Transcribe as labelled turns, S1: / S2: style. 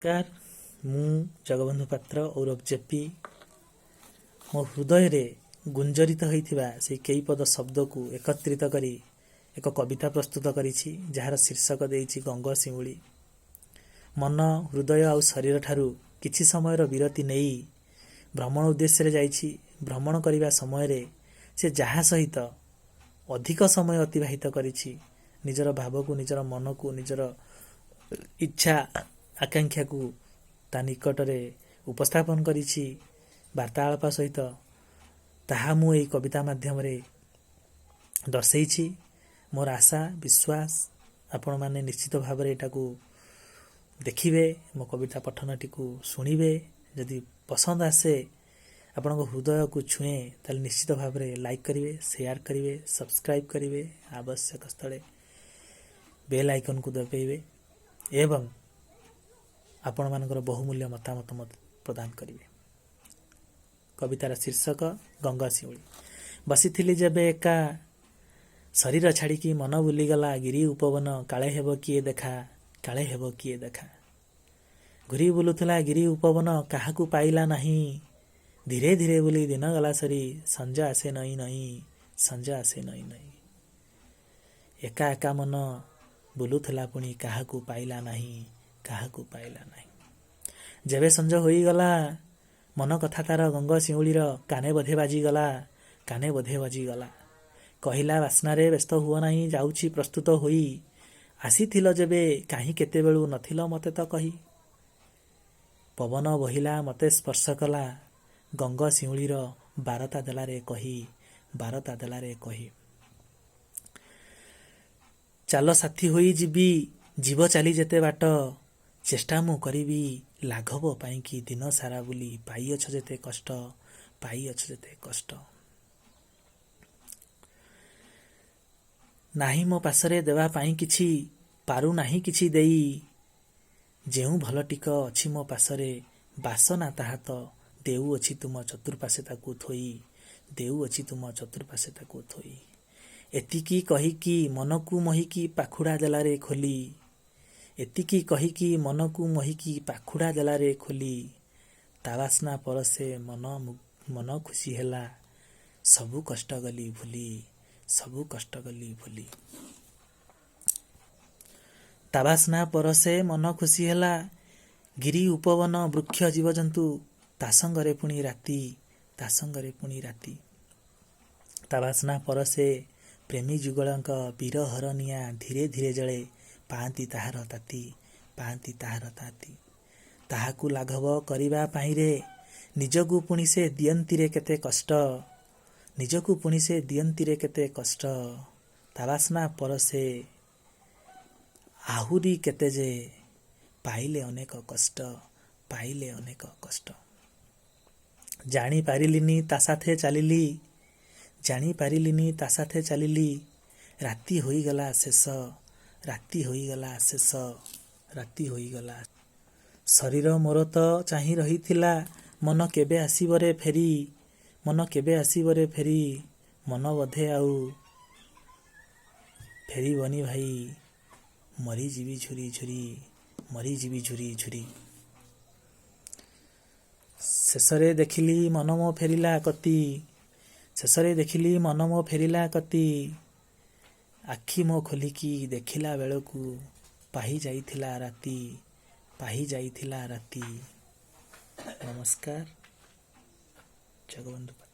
S1: नमस्कार मु जगबंधु पात्र और जेपी मो हृदय रे गुंजरित होइथिबा से कई पद शब्द को एकत्रित करी एक कविता प्रस्तुत करिछि जहार शीर्षक देइछि गंगा सिमुली। मन हृदय और शरीर ठारू किछि समयर विरति नेई भ्रमण उद्देश्य रे जाइछि। भ्रमण करिबा समय रे से जहा सहित अधिक समय अतिबाहित करिछि। निजर भाव को निजर मन को निजर इच्छा आकांक्षा को ता निकट रे उपस्थापन करिछि वार्तालाप सहित। ताहा मु एई कविता माध्यम रे दर्शैछि। मोर आशा विश्वास आपण माने निश्चित भाव रे एटा को देखिबे, मो कविता पठनटी को सुनिबे। जदि पसंद आसे आपण हृदय को छुए ताले निश्चित भाव रे लाइक करिवे, शेयर करिवे, सब्सक्राइब करिवे, आवश्यक स्थले बेल आइकन को दबाइबे एवं आपण मानकर बहुमूल्य मतामत प्रदान करिवे। कवितार शीर्षक गंगा सिमुली। बसिथिली जेबे एका शरीर छाड़िकी मन बुलीगला गिरी उपवन काले हेब किए देखा, काले हेब किए देखा। घुरी बुलुथला गिरी उपवन काहाकू पाइला नहीं। धीरे धीरे बुली दिन गला सरी संज आसे नई नई, संज आसे नई नई। एका एका मन बुलुथला पुणी काहाकू पाइला नहीं, काहाकू पाइला नहीं। जेबे संज होई गला मन कथा तार गंगा सिमुलीर काने बोधे बाजी गला, काने बोधे बाजी गला। कहिला बास्ना रे व्यस्त हुआ नहीं, जाउछि प्रस्तुत होई। आसीथिल जेबे काहीं केते बेलू नथिल मते तो कही। पवन बहिला मते स्पर्श कला, गंगा सिमुलीर बारता देलारे कही, बारता देलारे कही। चाल साथी होई जीवी, जीव चली जेते बाट। चेष्टा मु करिबी लाघव पाई कि दिन सारा बुली। पाई अछ जेते कष्ट, पाई अछ जेते कष्ट। नाही मो पासरे देवा पाई किछि, पारु नाही किछि देई। जेउ भल टिक अछि मो पासरे, बासना ताहा तो देउ अछि तुम चतुर्पाशे ताकू थोई, देउ अछि तुम चतुर्पाशे ताकू थोई। एतिकी कहिकी मनकू मोहिकी पाखुड़ा देलारे खोली। एतिकी कहिकी मनकू मोहिकी पाखुड़ा देलारे खोली। तावासना परसे मन खुशी ହେଲା, सबु कष्ट गली भूली, सबु कष्ट गली भूली। तावासना परसे मन खुशी ହେଲା, गिरी उपवन वृक्ष जीवजंतु ता संगरे पुणी राति, ता संगरे पुणी राति। तावासना परसे प्रेमी जुगलଙ୍କ ବିରହର ନିଆଁ ଧୀରେ ଧୀରେ ଜଳେ। ପାଆନ୍ତି ତାହାର ତାତି, ପାଆନ୍ତି ତାହାର ତାତି। ତାହାକୁ ଲାଘବ କରିବା ପାଇଁରେ ନିଜକୁ ପୁଣି ସେ ଦିଅନ୍ତିରେ କେତେ କଷ୍ଟ, ନିଜକୁ ପୁଣି ସେ ଦିଅନ୍ତିରେ କେତେ କଷ୍ଟ। ତାବାସ୍ନା ପରସେ ଆହୁରି କେତେ ଯେ, ପାଇଲେ ଅନେକ କଷ୍ଟ, ପାଇଲେ ଅନେକ କଷ୍ଟ। ଜାଣି ପାରିଲିନି ତା ସାଥେ ଚାଲିଲି, ଜାଣି ପାରିଲିନି ତା ସାଥେ ଚାଲିଲି। ରାତି ହୋଇଗଲା ଶେଷ, ରାତି ହୋଇଗଲା ଶେଷ, ରାତି ହୋଇଗଲା। ଶରୀର ମୋର ତ ଚାହିଁ ରହିଥିଲା, ମନ କେବେ ଆସିବରେ ଫେରି, ମନ କେବେ ଆସିବରେ ଫେରି। ମନ ବୋଧେ ଆଉ ଫେରିବନି ଭାଇ, ମରିଯିବି ଝୁରି ଝୁରି, ମରିଯିବି ଝୁରି ଝୁରି। ଶେଷରେ ଦେଖିଲି ମନ ମୋ ଫେରିଲା କତି, ଶେଷରେ ଦେଖିଲି ମନ ମୋ ଫେରିଲା କତି। ଆଖି ମୋ ଖୋଲିକି ଦେଖିଲା ବେଳକୁ ପାହି ଯାଇଥିଲା ରାତି, ପାହି ଯାଇଥିଲା ରାତି। ନମସ୍କାର, ଜଗବନ୍ଧୁ।